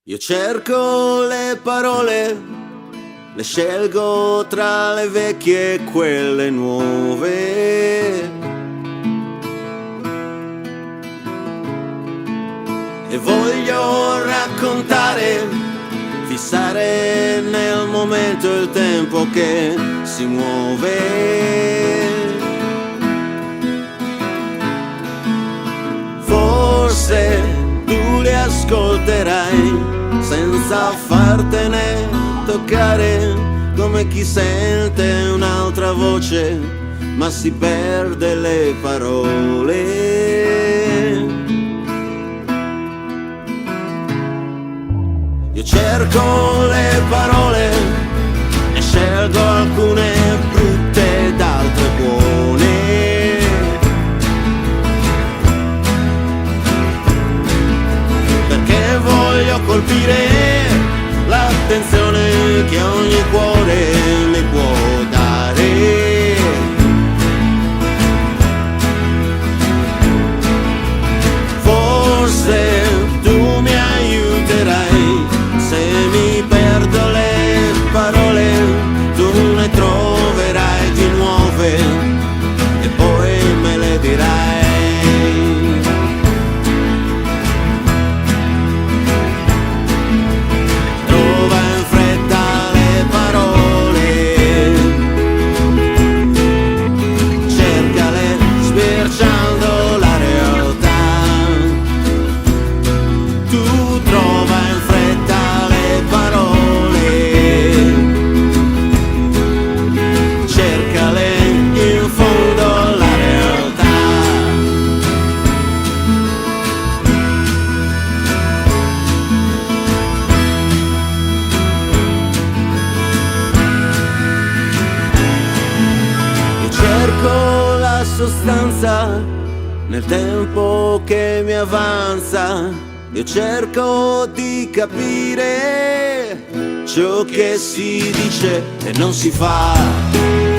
Io cerco le parole, le scelgo tra le vecchie e quelle nuove. E voglio raccontare, fissare nel momento il tempo che si muove. Forse tu le ascolterai senza fartene toccare, come chi sente un'altra voce ma si perde le parole. Io cerco le parole e scelgo alcune brutte ed altre buone, perché voglio colpire l'attenzione che ogni cuore mi può dare. Forse tu mi aiuterai se mi perdo le parole, tu ne troverai di nuove e poi me le dirai. Sostanza nel tempo che mi avanza, io cerco di capire ciò che si dice e non si fa.